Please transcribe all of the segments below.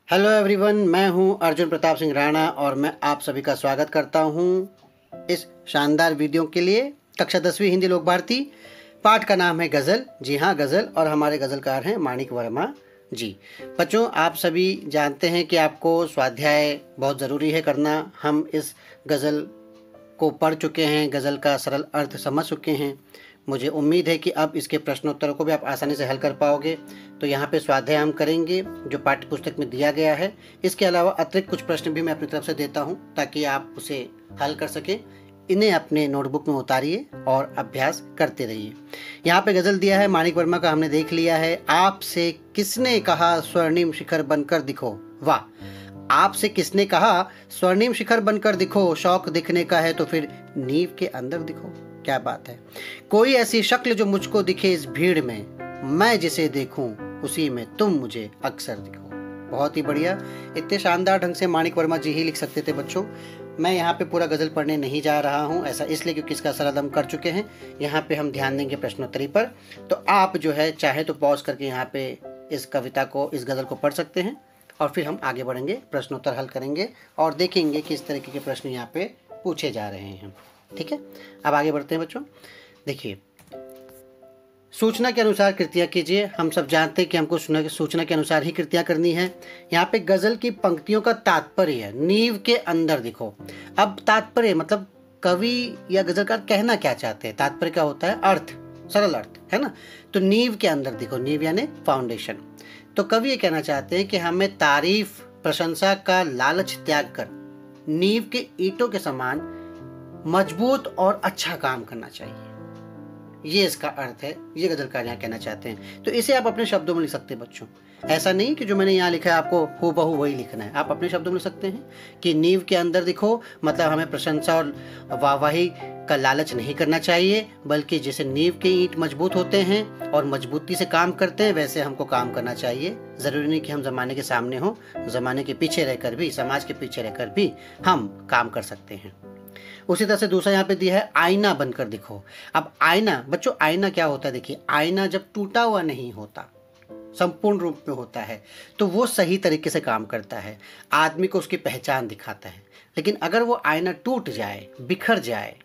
Hello everyone, मैं हूं अर्जुन प्रताप सिंह राणा और मैं आप सभी का स्वागत करता हूं इस शानदार वीडियो के लिए। कक्षा 10वीं हिंदी लोक भारती, पाठ का नाम है गज़ल। जी हाँ, गज़ल, और हमारे गज़लकार हैं माणिक वर्मा जी। बच्चों, आप सभी जानते हैं कि आपको स्वाध्याय बहुत ज़रूरी है करना। हम इस गज़ल को पढ़ चुके हैं, गज़ल का सरल अर्थ समझ चुके हैं। मुझे उम्मीद है कि अब इसके प्रश्नोत्तरों को भी आप आसानी से हल कर पाओगे। तो यहाँ पे स्वाध्याय हम करेंगे जो पाठ्य पुस्तक में दिया गया है। इसके अलावा अतिरिक्त कुछ प्रश्न भी मैं अपनी तरफ से देता हूँ ताकि आप उसे हल कर सकें। इन्हें अपने नोटबुक में उतारिए और अभ्यास करते रहिए। यहाँ पे गज़ल दिया है माणिक वर्मा का, हमने देख लिया है। आपसे किसने कहा स्वर्णिम शिखर बनकर दिखो। वाह! आपसे किसने कहा स्वर्णिम शिखर बनकर दिखो। शौक दिखने का है तो फिर नींव के अंदर दिखो। क्या बात है। कोई ऐसी शक्ल जो मुझको दिखे इस भीड़ में, मैं जिसे देखूं उसी में तुम मुझे अक्सर दिखो। बहुत ही बढ़िया। इतने शानदार ढंग से माणिक वर्मा जी ही लिख सकते थे बच्चों। मैं यहाँ पे पूरा गज़ल पढ़ने नहीं जा रहा हूँ, ऐसा इसलिए क्योंकि इसका सरल हम कर चुके हैं। यहाँ पे हम ध्यान देंगे प्रश्नोत्तरी पर। तो आप जो है चाहे तो पॉज करके यहाँ पे इस कविता को, इस गज़ल को पढ़ सकते हैं और फिर हम आगे बढ़ेंगे, प्रश्नोत्तर हल करेंगे और देखेंगे किस तरीके के प्रश्न यहाँ पे पूछे जा रहे हैं। ठीक है, अब आगे बढ़ते हैं बच्चों। देखिए, सूचना के अनुसार कृतियाँ कीजिए। हम सब जानते हैं कि हमको सूचना के अनुसार ही कृतियाँ करनी है। यहाँ पे गज़ल की पंक्तियों का तात्पर्य है नींव के अंदर दिखो। अब तात्पर्य मतलब कवि या गज़लकार कहना क्या चाहते हैं। तात्पर्य क्या होता है? अर्थ, सरल अर्थ, है ना। तो नींव के अंदर दिखो, नींव यानी फाउंडेशन। तो कवि ये कहना चाहते हैं कि हमें तारीफ, प्रशंसा का लालच त्याग कर नींव के ईंटों के समान मजबूत और अच्छा काम करना चाहिए। ये इसका अर्थ है, ये गज़लकार यहाँ कहना चाहते हैं। तो इसे आप अपने शब्दों में लिख सकते हैं बच्चों। ऐसा नहीं कि जो मैंने यहाँ लिखा है आपको हूबहू वही लिखना है। आप अपने शब्दों में लिख सकते हैं कि नींव के अंदर दिखो, मतलब हमें प्रशंसा और वाहवाही का लालच नहीं करना चाहिए, बल्कि जैसे नींव के ईंट मजबूत होते हैं और मजबूती से काम करते हैं, वैसे हमको काम करना चाहिए। ज़रूरी नहीं कि हम ज़माने के सामने हों, ज़माने के पीछे रहकर भी, समाज के पीछे रहकर भी हम काम कर सकते हैं। उसी तरह से दूसरा यहाँ पे दिया है आईना बनकर दिखो। अब आईना बच्चों, आईना क्या होता है? देखिए, आईना जब टूटा हुआ नहीं होता, संपूर्ण रूप में होता है, तो वो सही तरीके से काम करता है, आदमी को उसकी पहचान दिखाता है। लेकिन अगर वो आईना टूट जाए, बिखर जाए,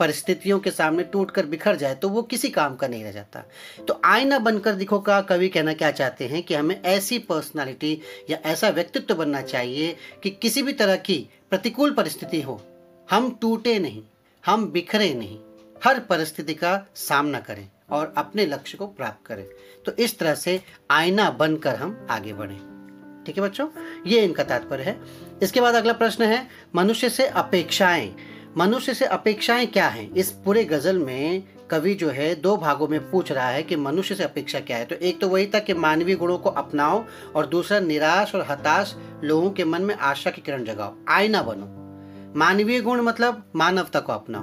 परिस्थितियों के सामने टूट कर बिखर जाए, तो वो किसी काम का नहीं रह जाता। तो आईना बनकर दिखो का कवि कहना क्या चाहते हैं कि हमें ऐसी पर्सनालिटी या ऐसा व्यक्तित्व बनना चाहिए कि किसी भी तरह की प्रतिकूल परिस्थिति हो, हम टूटे नहीं, हम बिखरे नहीं, हर परिस्थिति का सामना करें और अपने लक्ष्य को प्राप्त करें। तो इस तरह से आईना बनकर हम आगे बढ़ें। ठीक है बच्चों, ये इनका तात्पर्य है। इसके बाद अगला प्रश्न है मनुष्य से अपेक्षाएं। मनुष्य से अपेक्षाएं क्या हैं? इस पूरे गज़ल में कवि जो है दो भागों में पूछ रहा है कि मनुष्य से अपेक्षा क्या है। तो एक तो वही था कि मानवीय गुणों को अपनाओ, और दूसरा निराश और हताश लोगों के मन में आशा की किरण जगाओ, आईना बनो। मानवीय गुण मतलब मानवता को अपनाओ।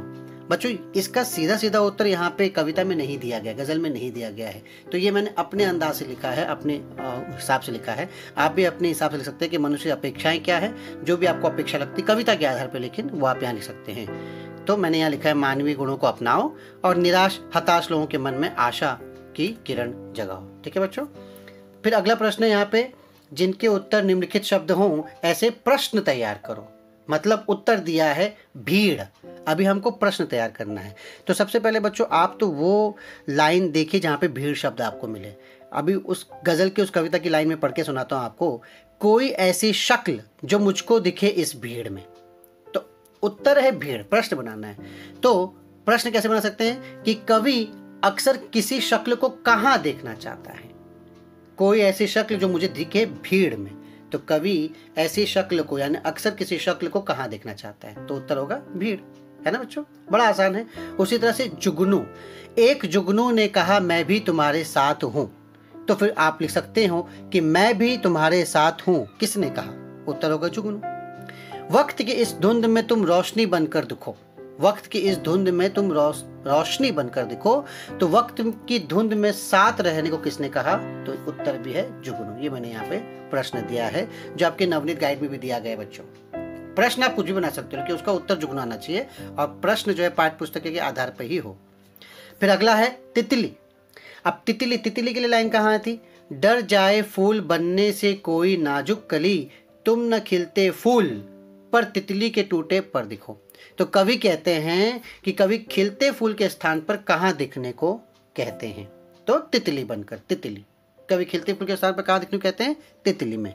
बच्चों, इसका सीधा सीधा उत्तर यहाँ पे कविता में नहीं दिया गया, गज़ल में नहीं दिया गया है। तो ये मैंने अपने अंदाज से लिखा है, अपने हिसाब से लिखा है। आप भी अपने हिसाब से लिख सकते हैं कि मनुष्य अपेक्षाएं क्या है, जो भी आपको अपेक्षा लगती कविता के आधार पर, लेकिन वो आप यहाँ लिख सकते हैं। तो मैंने यहाँ लिखा है मानवीय गुणों को अपनाओ और निराश हताश लोगों के मन में आशा की किरण जगाओ। ठीक है बच्चों। फिर अगला प्रश्न है यहाँ पे, जिनके उत्तर निम्नलिखित शब्द हों ऐसे प्रश्न तैयार करो। मतलब उत्तर दिया है भीड़, अभी हमको प्रश्न तैयार करना है। तो सबसे पहले बच्चों, आप तो वो लाइन देखिए जहाँ पे भीड़ शब्द आपको मिले। अभी उस गज़ल की, उस कविता की लाइन में पढ़ के सुनाता हूँ आपको। कोई ऐसी शक्ल जो मुझको दिखे इस भीड़ में। तो उत्तर है भीड़, प्रश्न बनाना है। तो प्रश्न कैसे बना सकते हैं कि कवि अक्सर किसी शक्ल को कहाँ देखना चाहता है। कोई ऐसी शक्ल जो मुझे दिखे भीड़ में, तो कवि ऐसी शक्ल को यानी अक्सर किसी शक्ल को कहाँ देखना चाहता है, तो उत्तर होगा भीड़। है ना बच्चों, बड़ा आसान है। उसी तरह से जुगनू, एक जुगनू ने कहा मैं भी तुम्हारे साथ हूं। तो फिर आप लिख सकते हो कि मैं भी तुम्हारे साथ हूं, किसने कहा, उत्तर होगा जुगनू। वक्त की इस धुंध में तुम रोशनी बनकर दिखो। वक्त की इस धुंध में तुम रोशनी बनकर दिखो। तो वक्त की धुंध में साथ रहने को किसने कहा, तो उत्तर भी है जुगनू। ये मैंने यहाँ पे प्रश्न दिया है, जो आपके नवनीत गाइड में भी दिया गया है बच्चों। प्रश्न आप कुछ भी बना सकते हो, लेकिन उसका उत्तर जुगनू आना चाहिए और प्रश्न जो है पाठ्य पुस्तक के आधार पर ही हो। फिर अगला है तितली। अब तितली, तितली के लिए लाइन कहाँ थी? डर जाए फूल बनने से कोई नाजुक कली, तुम न खिलते फूल पर तितली के टूटे पर दिखो। तो कवि कहते हैं कि कवि खिलते फूल के स्थान पर कहाँ दिखने को कहते हैं? तो तितली बनकर, तितली। कवि खिलते फूल के स्थान पर कहाँ दिखने को कहते हैं? तितली में।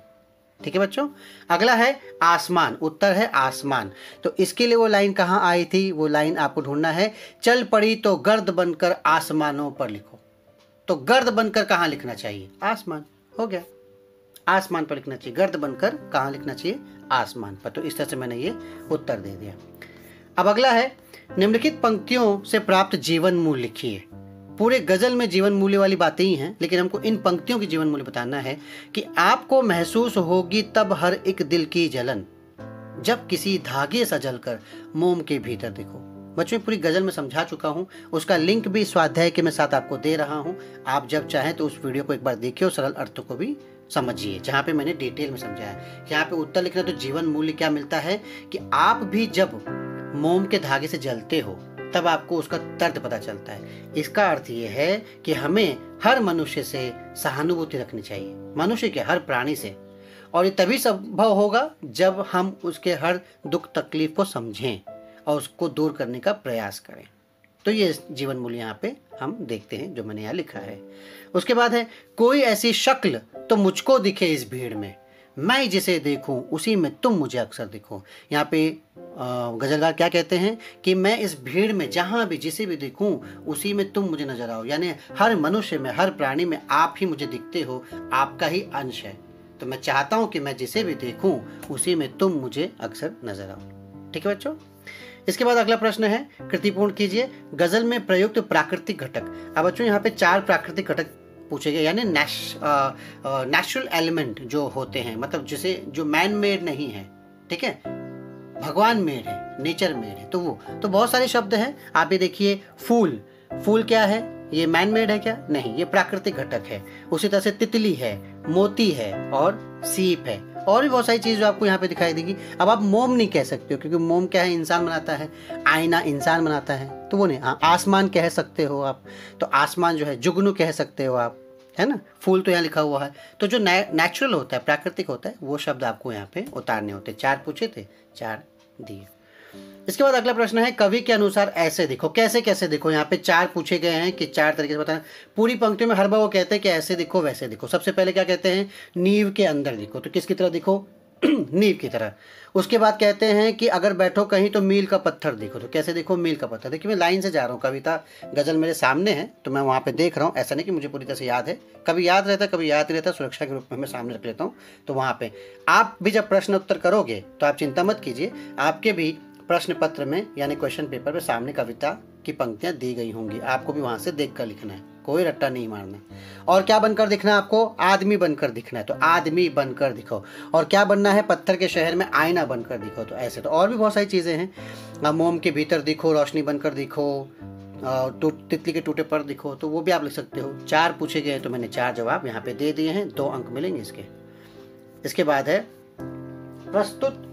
ठीक है बच्चों। अगला है आसमान, उत्तर है आसमान। तो इसके लिए वो लाइन कहाँ आई थी? वो लाइन आपको ढूंढना है, चल पड़ी तो गर्द बनकर आसमानों पर लिखो। तो गर्द बनकर कहाँ लिखना चाहिए? आसमान। हो गया, आसमान पर लिखना चाहिए। गर्द बनकर कहाँ लिखना चाहिए? आसमान पर। तो इस तरह से मैंने ये उत्तर दे दिया। अब अगला है, निम्नलिखित पंक्तियों से प्राप्त जीवन मूल्य लिखिए। पूरे गजल में जीवन मूल्य वाली बातें ही हैं, लेकिन हमको इन पंक्तियों की जीवन मूल्य बताना है कि आपको महसूस होगी तब हर एक दिल की जलन, जब किसी धागे सा जलकर मोम के भीतर देखो। बच्चों पूरी गजल में समझा चुका हूँ, उसका लिंक भी स्वाध्याय के मैं साथ आपको दे रहा हूँ। आप जब चाहें तो उस वीडियो को एक बार देखिए और सरल अर्थों को भी समझिए, जहाँ पे मैंने डिटेल में समझाया। यहाँ पे उत्तर लिखना, तो जीवन मूल्य क्या मिलता है कि आप भी जब मोम के धागे से जलते हो तब आपको उसका दर्द पता चलता है। इसका अर्थ ये है कि हमें हर मनुष्य से सहानुभूति रखनी चाहिए, मनुष्य के हर प्राणी से। और ये तभी संभव होगा जब हम उसके हर दुख तकलीफ को समझें और उसको दूर करने का प्रयास करें। तो ये जीवन मूल्य यहाँ पे हम देखते हैं जो मैंने यहाँ लिखा है। उसके बाद है, कोई ऐसी शक्ल तो मुझको दिखे इस भीड़ में, मैं जिसे देखूं उसी में तुम मुझे अक्सर दिखो। यहाँ पे गजलकार क्या कहते हैं कि मैं इस भीड़ में जहाँ भी जिसे भी देखूं उसी में तुम मुझे नजर आओ। यानी हर मनुष्य में, हर प्राणी में आप ही मुझे दिखते हो, आपका ही अंश है। तो मैं चाहता हूँ कि मैं जिसे भी देखूं उसी में तुम मुझे अक्सर नजर आओ। ठीक है बच्चों। इसके बाद अगला प्रश्न है, कृतिपूर्ण कीजिए। गजल में प्रयुक्त प्राकृतिक घटक। अब बच्चों यहाँ पे 4 प्राकृतिक घटक पूछे गए, यानी नेचुरल एलिमेंट जो होते हैं, मतलब जिसे जो मैन मेड नहीं है, ठीक है, भगवान मेड है, नेचर मेड है। तो वो तो बहुत सारे शब्द हैं। आप ये देखिए, फूल, फूल क्या है? ये मैन मेड है क्या? नहीं, ये प्राकृतिक घटक है। उसी तरह से तितली है, मोती है और सीप है, और भी बहुत सारी चीज जो आपको यहाँ पे दिखाई देगी। अब आप मोम नहीं कह सकते हो, क्योंकि मोम क्या है? इंसान बनाता है, आईना इंसान बनाता है, तो वो नहीं। हाँ, आसमान कह सकते हो आप, तो आसमान जो है जुगनू कह सकते हो आप, है ना। फूल तो यहाँ लिखा हुआ है। तो जो नेचुरल होता है, प्राकृतिक होता है, वो शब्द आपको यहाँ पे उतारने होते। 4 पूछे थे, 4 दिए। इसके बाद अगला प्रश्न है, कवि के अनुसार ऐसे देखो। कैसे कैसे देखो? यहाँ पे 4 पूछे गए हैं कि 4 तरीके से बताना। पूरी पंक्तियों में हर बार वो कहते हैं कि ऐसे देखो वैसे देखो। सबसे पहले क्या कहते हैं? नींव के अंदर देखो। तो किसकी तरह देखो? नींव की तरह। उसके बाद कहते हैं कि अगर बैठो कहीं तो मील का पत्थर देखो। तो कैसे देखो? मील का पत्थर। देखिए मैं लाइन से जा रहा हूँ, कविता गजल मेरे सामने है तो मैं वहाँ पे देख रहा हूँ। ऐसा नहीं कि मुझे पूरी तरह से याद है, कभी याद रहता है कभी याद नहीं रहता। सुरक्षा के रूप में मैं सामने रख लेता हूँ। तो वहाँ पे आप भी जब प्रश्न उत्तर करोगे तो आप चिंता मत कीजिए, आपके भी प्रश्न पत्र में यानी क्वेश्चन पेपर पे सामने कविता की पंक्तियां दी गई होंगी। आपको भी वहां से देखकर लिखना है, कोई रट्टा नहीं मारना। और क्या बनकर दिखना है आपको? आदमी बनकर दिखना है, तो आदमी बनकर दिखो। और क्या बनना है? पत्थर के शहर में आईना बनकर दिखो। तो ऐसे तो और भी बहुत सारी चीजें हैं। मोम के भीतर दिखो, रोशनी बनकर दिखो, तितली के टूटे पर दिखो, तो वो भी आप लिख सकते हो। 4 पूछे गए तो मैंने 4 जवाब यहाँ पे दे दिए हैं, 2 अंक मिलेंगे इसके। इसके बाद है, प्रस्तुत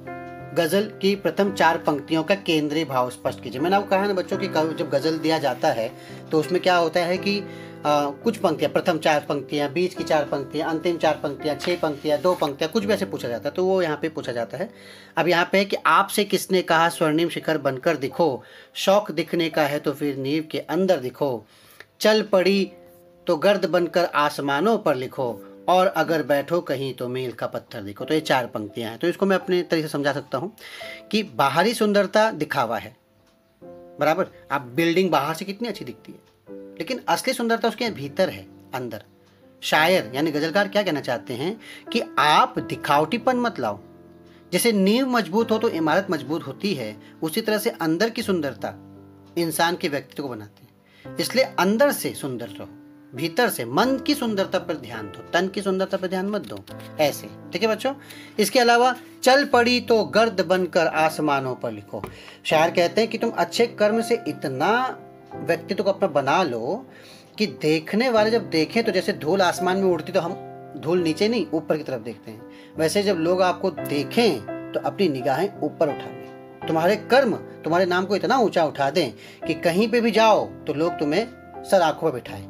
गजल की प्रथम 4 पंक्तियों का केंद्रीय भाव स्पष्ट कीजिए। मैंने आपको कहा ना बच्चों कि जब गजल दिया जाता है तो उसमें क्या होता है कि कुछ पंक्तियां, प्रथम 4 पंक्तियां, बीच की 4 पंक्तियां, अंतिम 4 पंक्तियां, 6 पंक्तियां, 2 पंक्तियां, कुछ भी ऐसे पूछा जाता है। तो वो यहाँ पे पूछा जाता है। अब यहाँ पे है कि आपसे किसने कहा स्वर्णिम शिखर बनकर दिखो, शौक दिखने का है तो फिर नींव के अंदर दिखो, चल पड़ी तो गर्द बनकर आसमानों पर लिखो, और अगर बैठो कहीं तो मील का पत्थर देखो। तो ये 4 पंक्तियां हैं। तो इसको मैं अपने तरीके से समझा सकता हूँ कि बाहरी सुंदरता दिखावा है, बराबर। आप बिल्डिंग बाहर से कितनी अच्छी दिखती है, लेकिन असली सुंदरता उसके भीतर है, अंदर। शायर यानी गजलकार क्या कहना चाहते हैं कि आप दिखावटीपन मत लाओ। जैसे नींव मजबूत हो तो इमारत मजबूत होती है, उसी तरह से अंदर की सुंदरता इंसान के व्यक्तित्व को बनाती है। इसलिए अंदर से सुंदर रहो, भीतर से मन की सुंदरता पर ध्यान दो, तन की सुंदरता पर ध्यान मत दो। ऐसे, ठीक है बच्चों। इसके अलावा, चल पड़ी तो गर्द बनकर आसमानों पर लिखो। शायर कहते हैं कि तुम अच्छे कर्म से इतना व्यक्तित्व को अपना बना लो कि देखने वाले जब देखें तो जैसे धूल आसमान में उड़ती तो हम धूल नीचे नहीं ऊपर की तरफ देखते हैं, वैसे जब लोग आपको देखें तो अपनी निगाहें ऊपर उठा लें। तुम्हारे कर्म तुम्हारे नाम को इतना ऊंचा उठा दें कि कहीं पे भी जाओ तो लोग तुम्हें सर आंखों पर बिठाएं।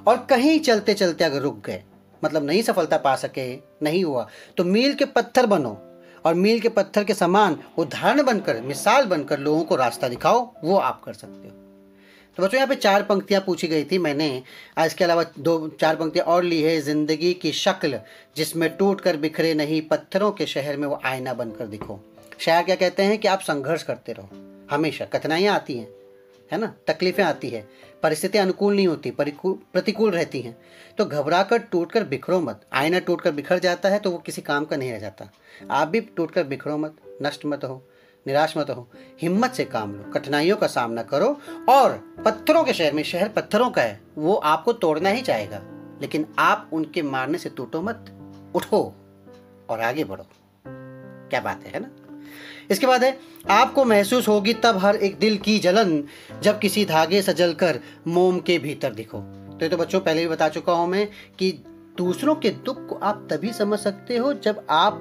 और कहीं चलते चलते अगर रुक गए, मतलब नहीं सफलता पा सके, नहीं हुआ, तो मील के पत्थर बनो और मील के पत्थर के समान उदाहरण बनकर, मिसाल बनकर लोगों को रास्ता दिखाओ। वो आप कर सकते हो। तो बच्चों यहाँ पे 4 पंक्तियाँ पूछी गई थी, मैंने इसके अलावा 2-4 पंक्तियाँ और ली है। जिंदगी की शक्ल जिसमें टूट कर बिखरे नहीं, पत्थरों के शहर में वो आईना बनकर दिखो। शायर क्या कहते हैं कि आप संघर्ष करते रहो, हमेशा कठिनाइयाँ आती हैं, है ना, तकलीफें आती है, परिस्थितियाँ अनुकूल नहीं होती, प्रतिकूल रहती हैं, तो घबरा कर टूट कर बिखरो मत। आईना टूट कर बिखर जाता है तो वो किसी काम का नहीं रह जाता। आप भी टूट कर बिखरो मत, नष्ट मत हो, निराश मत हो, हिम्मत से काम लो, कठिनाइयों का सामना करो। और पत्थरों के शहर में, शहर पत्थरों का है, वो आपको तोड़ना ही चाहेगा, लेकिन आप उनके मारने से टूटो मत, उठो और आगे बढ़ो। क्या बात है ना। इसके बाद है, आपको महसूस होगी तब हर एक दिल की जलन, जब किसी धागे से जलकर मोम के भीतर दिखो। तो ये तो बच्चों पहले भी बता चुका हूं मैं कि दूसरों के दुख को आप तभी समझ सकते हो जब आप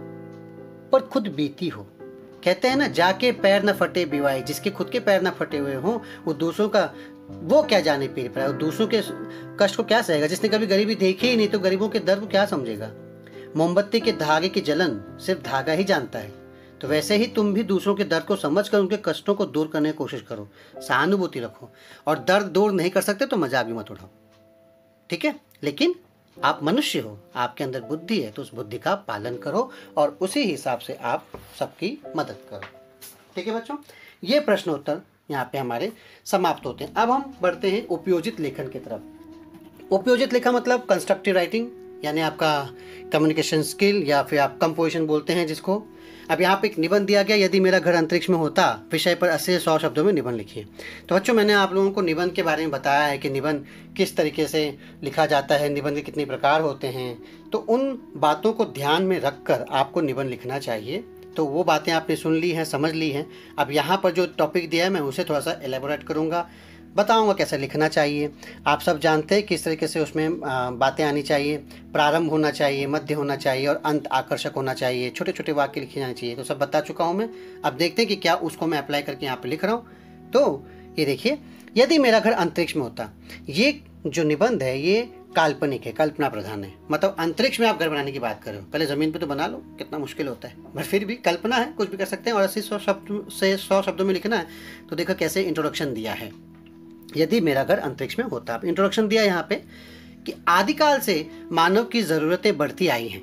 पर खुद बीती हो। कहते हैं ना, जाके पैर न फटे बिवाई, जिसके खुद के पैर न फटे हुए हों वो दूसरों का वो क्या जाने पीर पाए, वो दूसरों के कष्ट को क्या सहेगा। जिसने कभी गरीबी देखी ही नहीं तो गरीबों के दर्द को क्या समझेगा। मोमबत्ती के धागे की जलन सिर्फ धागा ही जानता है। तो वैसे ही तुम भी दूसरों के दर्द को समझकर उनके कष्टों को दूर करने की कोशिश करो, सहानुभूति रखो। और दर्द दूर नहीं कर सकते तो मजाक भी मत उड़ाओ, ठीक है। लेकिन आप मनुष्य हो, आपके अंदर बुद्धि है, तो उस बुद्धि का पालन करो और उसी हिसाब से आप सबकी मदद करो, ठीक है बच्चों। ये प्रश्न उत्तर यहाँ पे हमारे समाप्त होते हैं। अब हम बढ़ते हैं उपयोजित लेखन की तरफ। उपयोजित लेखन मतलब कंस्ट्रक्टिव राइटिंग, यानी आपका कम्युनिकेशन स्किल या फिर आप कंपोजिशन बोलते हैं जिसको। अब यहाँ पे एक निबंध दिया गया, यदि मेरा घर अंतरिक्ष में होता, विषय पर 80 से 100 शब्दों में निबंध लिखिए। तो बच्चों मैंने आप लोगों को निबंध के बारे में बताया है कि निबंध किस तरीके से लिखा जाता है, निबंध के कितने प्रकार होते हैं। तो उन बातों को ध्यान में रखकर आपको निबंध लिखना चाहिए। तो वो बातें आपने सुन ली हैं, समझ ली हैं। अब यहाँ पर जो टॉपिक दिया है मैं उसे थोड़ा सा एलेबोरेट करूँगा, बताऊंगा कैसे लिखना चाहिए। आप सब जानते हैं किस तरीके से उसमें बातें आनी चाहिए, प्रारंभ होना चाहिए, मध्य होना चाहिए और अंत आकर्षक होना चाहिए, छोटे छोटे वाक्य लिखे जाने चाहिए। तो सब बता चुका हूं मैं। अब देखते हैं कि क्या उसको मैं अप्लाई करके यहाँ पे लिख रहा हूँ। तो ये देखिए, यदि मेरा घर अंतरिक्ष में होता, ये जो निबंध है ये काल्पनिक है, कल्पना प्रधान है। मतलब अंतरिक्ष में आप घर बनाने की बात कर रहे हो, पहले जमीन पे तो बना लो, कितना मुश्किल होता है, पर फिर भी कल्पना है, कुछ भी कर सकते हैं। और 80 से 100 शब्दों में लिखना है। तो देखो कैसे इंट्रोडक्शन दिया है, यदि मेरा घर अंतरिक्ष में होता। इंट्रोडक्शन दिया यहाँ पे कि आदिकाल से मानव की ज़रूरतें बढ़ती आई हैं,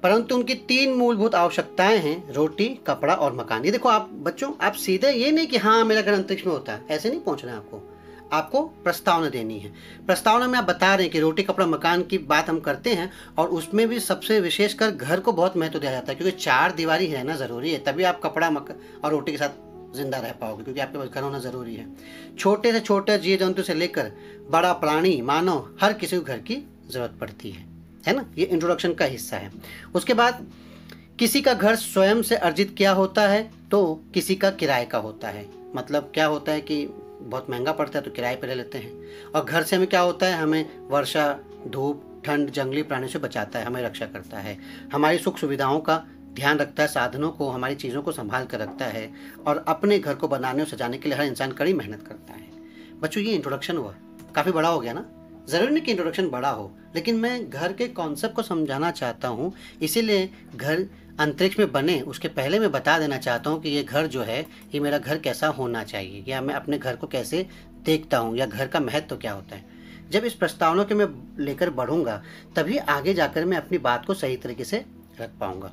परंतु उनकी 3 मूलभूत आवश्यकताएं हैं, रोटी, कपड़ा और मकान। ये देखो आप बच्चों, आप सीधे ये नहीं कि हाँ मेरा घर अंतरिक्ष में होता है, ऐसे नहीं पहुंचना है आपको प्रस्तावना देनी है। प्रस्तावना में आप बता रहे हैं कि रोटी, कपड़ा, मकान की बात हम करते हैं और उसमें भी सबसे विशेषकर घर को बहुत महत्व दिया जाता है, क्योंकि 4 दीवारी रहना ज़रूरी है, तभी आप कपड़ा और रोटी के साथ जिंदा रह पाओगे, क्योंकि आपके पास घर होना जरूरी है। छोटे से छोटे जीव जंतु से लेकर बड़ा प्राणी, मानव, हर किसी को घर की जरूरत पड़ती है ना। ये इंट्रोडक्शन का हिस्सा है। उसके बाद किसी का घर स्वयं से अर्जित किया होता है तो किसी का किराए का होता है। मतलब क्या होता है कि बहुत महंगा पड़ता है तो किराए पर ले लेते हैं। और घर से हमें क्या होता है, हमें वर्षा, धूप, ठंड, जंगली प्राणी से बचाता है, हमें रक्षा करता है, हमारी सुख सुविधाओं का ध्यान रखता है, साधनों को, हमारी चीज़ों को संभाल कर रखता है और अपने घर को बनाने और सजाने के लिए हर इंसान कड़ी मेहनत करता है। बच्चों ये इंट्रोडक्शन हुआ, काफ़ी बड़ा हो गया ना। ज़रूरी नहीं कि इंट्रोडक्शन बड़ा हो, लेकिन मैं घर के कॉन्सेप्ट को समझाना चाहता हूँ, इसीलिए घर अंतरिक्ष में बने उसके पहले मैं बता देना चाहता हूँ कि ये घर जो है, ये मेरा घर कैसा होना चाहिए, या मैं अपने घर को कैसे देखता हूँ, या घर का महत्व क्या होता है। जब इस प्रस्तावना के मैं लेकर बढ़ूंगा तभी आगे जाकर मैं अपनी बात को सही तरीके से रख पाऊंगा।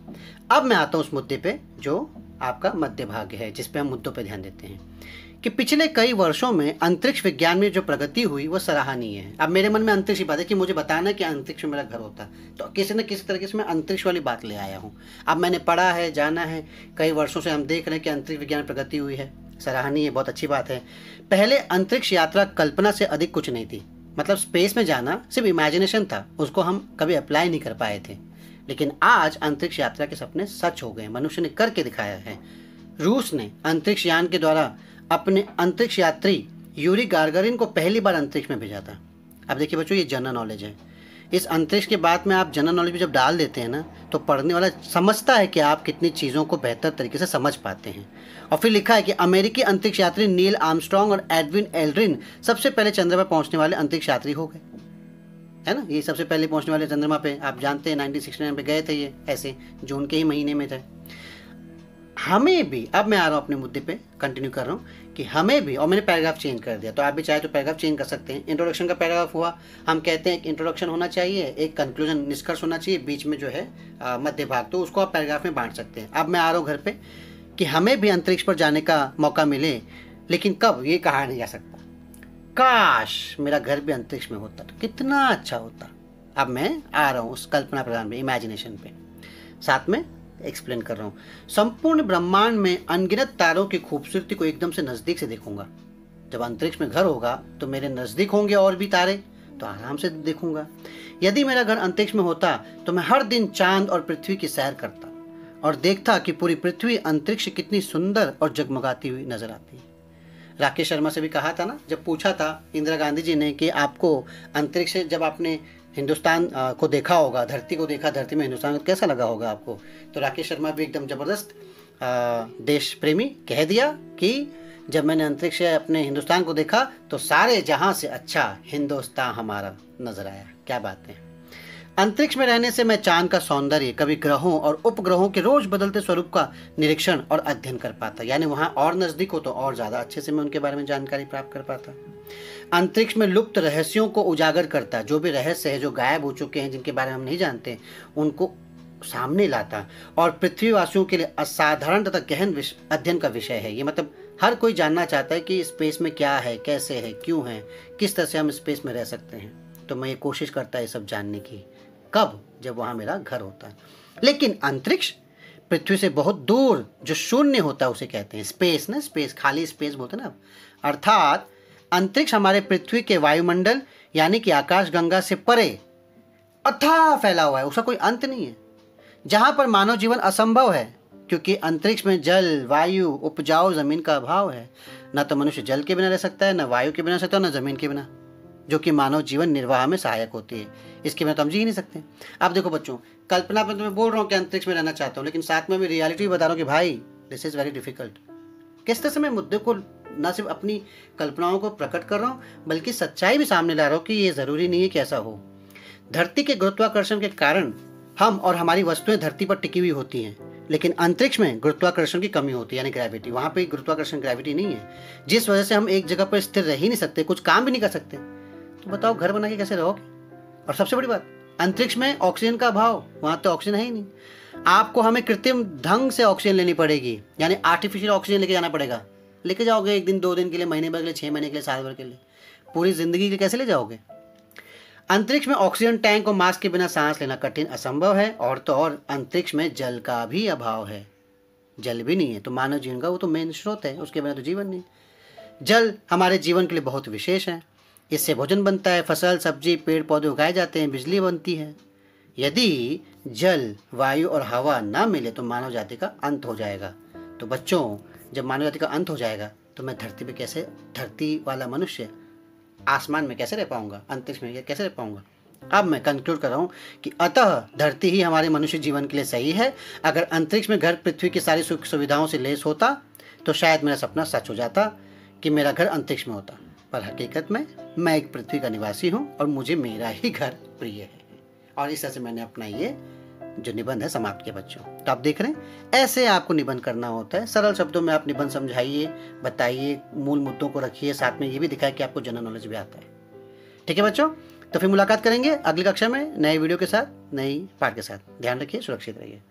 अब मैं आता हूं उस मुद्दे पे जो आपका मध्य भाग है, जिस पे हम मुद्दों पे ध्यान देते हैं कि पिछले कई वर्षों में अंतरिक्ष विज्ञान में जो प्रगति हुई वो सराहनीय है। अब मेरे मन में अंतरिक्ष की बात है कि मुझे बताना है कि अंतरिक्ष में मेरा घर होता, तो किसी न किसी तरीके से मैं अंतरिक्ष वाली बात ले आया हूँ। अब मैंने पढ़ा है, जाना है, कई वर्षों से हम देख रहे हैं कि अंतरिक्ष विज्ञान में प्रगति हुई है, सराहनीय, बहुत अच्छी बात है। पहले अंतरिक्ष यात्रा कल्पना से अधिक कुछ नहीं थी। मतलब स्पेस में जाना सिर्फ इमेजिनेशन था, उसको हम कभी अप्लाई नहीं कर पाए थे। लेकिन आज अंतरिक्ष यात्रा के सपने सच हो गए, मनुष्य ने करके दिखाया है। रूस ने अंतरिक्ष यान के द्वारा अपने अंतरिक्ष यात्री यूरी गागारिन को पहली बार अंतरिक्ष में भेजा था। अब देखिए बच्चों, ये जनरल नॉलेज है। इस अंतरिक्ष के बाद में आप जनरल नॉलेज में जब डाल देते हैं ना, तो पढ़ने वाला समझता है कि आप कितनी चीज़ों को बेहतर तरीके से समझ पाते हैं। और फिर लिखा है कि अमेरिकी अंतरिक्ष यात्री नील आर्मस्ट्रांग और एडविन एल्ड्रिन सबसे पहले चंद्रमा पर पहुंचने वाले अंतरिक्ष यात्री हो गए। है ना। ये सबसे पहले पहुंचने वाले चंद्रमा पे, आप जानते हैं 1969 पे गए थे ये, ऐसे जून के ही महीने में थे। हमें भी, अब मैं आ रहा हूँ अपने मुद्दे पे, कंटिन्यू कर रहा हूँ कि हमें भी, और मैंने पैराग्राफ चेंज कर दिया, तो आप भी चाहे तो पैराग्राफ चेंज कर सकते हैं। इंट्रोडक्शन का पैराग्राफ हुआ, हम कहते हैं एक इंट्रोडक्शन होना चाहिए, एक कंक्लूजन निष्कर्ष होना चाहिए, बीच में जो है मध्य भाग, तो उसको आप पैराग्राफ में बांट सकते हैं। अब मैं आ रहा हूँ घर पे कि हमें भी अंतरिक्ष पर जाने का मौका मिले, लेकिन कब, ये कहा नहीं जा सकता। काश मेरा घर भी अंतरिक्ष में होता तो कितना अच्छा होता। अब मैं आ रहा हूँ उस कल्पना प्रधान पे, इमेजिनेशन पे, साथ में एक्सप्लेन कर रहा हूँ। संपूर्ण ब्रह्मांड में अनगिनत तारों की खूबसूरती को एकदम से नजदीक से देखूंगा। जब अंतरिक्ष में घर होगा तो मेरे नजदीक होंगे और भी तारे, तो आराम से देखूंगा। यदि मेरा घर अंतरिक्ष में होता तो मैं हर दिन चांद और पृथ्वी की सैर करता और देखता कि पूरी पृथ्वी अंतरिक्ष कितनी सुंदर और जगमगाती हुई नजर आती है। राकेश शर्मा से भी कहा था ना, जब पूछा था इंदिरा गांधी जी ने कि आपको अंतरिक्ष से, जब आपने हिंदुस्तान को देखा होगा, धरती को देखा, धरती में हिंदुस्तान को कैसा लगा होगा आपको, तो राकेश शर्मा भी एकदम ज़बरदस्त देश प्रेमी कह दिया कि जब मैंने अंतरिक्ष से अपने हिंदुस्तान को देखा तो सारे जहां से अच्छा हिंदुस्तान हमारा नजर आया। क्या बात है। अंतरिक्ष में रहने से मैं चांद का सौंदर्य, कभी ग्रहों और उपग्रहों के रोज बदलते स्वरूप का निरीक्षण और अध्ययन कर पाता, यानी वहां और नजदीक हो तो और ज्यादा अच्छे से मैं उनके बारे में जानकारी प्राप्त कर पाता। अंतरिक्ष में लुप्त रहस्यों को उजागर करता, जो भी रहस्य है जो गायब हो चुके हैं, जिनके बारे में हम नहीं जानते, उनको सामने लाता। और पृथ्वीवासियों के लिए असाधारण तथा गहन अध्ययन का विषय है ये। मतलब हर कोई जानना चाहता है कि स्पेस में क्या है, कैसे है, क्यों है, किस तरह से हम स्पेस में रह सकते हैं। तो मैं ये कोशिश करता है सब जानने की। कब? जब वहां मेरा घर होता है। लेकिन अंतरिक्ष पृथ्वी से बहुत दूर जो शून्य होता है उसे कहते हैं स्पेस ना, स्पेस, खाली स्पेस बोलते हैं ना। अर्थात अंतरिक्ष हमारे पृथ्वी के वायुमंडल यानी कि आकाश गंगा से परे अथाह फैला हुआ है, उसका कोई अंत नहीं है, जहां पर मानव जीवन असंभव है, क्योंकि अंतरिक्ष में जल, वायु, उपजाऊ जमीन का अभाव है। न तो मनुष्य जल के बिना रह सकता है, न वायु के बिना रह सकता है, न जमीन के बिना, जो कि मानव जीवन निर्वाह में सहायक होती है। इसके बिना तो हम जी ही नहीं सकते। अब देखो बच्चों, कल्पना पर तो मैं बोल रहा हूँ कि अंतरिक्ष में रहना चाहता हूँ, लेकिन साथ में मैं रियलिटी बता रहा हूँ कि भाई दिस इज वेरी डिफिकल्ट। किस तरह से मैं मुद्दे को न सिर्फ अपनी कल्पनाओं को प्रकट कर रहा हूँ, बल्कि सच्चाई भी सामने ला रहा हूँ कि ये जरूरी नहीं है कि ऐसा हो। धरती के गुरुत्वाकर्षण के कारण हम और हमारी वस्तुएं धरती पर टिकी हुई होती हैं, लेकिन अंतरिक्ष में गुरुत्वाकर्षण की कमी होती है, यानी ग्रेविटी। वहां पे गुरुत्वाकर्षण, ग्रेविटी नहीं है, जिस वजह से हम एक जगह पर स्थिर रह ही नहीं सकते, कुछ काम भी नहीं कर सकते। तो बताओ घर बना के कैसे रहोगे? और सबसे बड़ी बात, अंतरिक्ष में ऑक्सीजन का अभाव, वहां तो ऑक्सीजन है ही नहीं। आपको हमें कृत्रिम ढंग से ऑक्सीजन लेनी पड़ेगी, यानी आर्टिफिशियल ऑक्सीजन लेके जाना पड़ेगा। लेके जाओगे एक दिन, 2 दिन के लिए, महीने भर के लिए, 6 महीने के लिए, साल भर के लिए, पूरी जिंदगी के लिए कैसे ले जाओगे? अंतरिक्ष में ऑक्सीजन टैंक और मास्क के बिना सांस लेना कठिन, असंभव है। और तो और अंतरिक्ष में जल का भी अभाव है, जल भी नहीं है। तो मानव जीवन का वो तो मेन स्रोत है, उसके बिना तो जीवन नहीं। जल हमारे जीवन के लिए बहुत विशेष है, इससे भोजन बनता है, फसल, सब्जी, पेड़ पौधे उगाए जाते हैं, बिजली बनती है। यदि जल, वायु और हवा ना मिले तो मानव जाति का अंत हो जाएगा। तो बच्चों, जब मानव जाति का अंत हो जाएगा तो मैं धरती पे कैसे, धरती वाला मनुष्य आसमान में कैसे रह पाऊंगा, अंतरिक्ष में कैसे रह पाऊंगा? अब मैं कंक्लूड कर रहा हूँ कि अतः धरती ही हमारे मनुष्य जीवन के लिए सही है। अगर अंतरिक्ष में घर पृथ्वी की सारी सुख सुविधाओं से लैस होता तो शायद मेरा सपना सच हो जाता कि मेरा घर अंतरिक्ष में होता। पर हकीकत में मैं एक पृथ्वी का निवासी हूँ और मुझे मेरा ही घर प्रिय है। और इस तरह से मैंने अपना ये जो निबंध है समाप्त किया बच्चों। तो आप देख रहे हैं, ऐसे आपको निबंध करना होता है। सरल शब्दों में आप निबंध समझाइए, बताइए, मूल मुद्दों को रखिए, साथ में ये भी दिखाए कि आपको जनरल नॉलेज भी आता है। ठीक है बच्चों, तो फिर मुलाकात करेंगे अगली कक्षा में नए वीडियो के साथ, नई पाठ के साथ। ध्यान रखिए, सुरक्षित रहिए।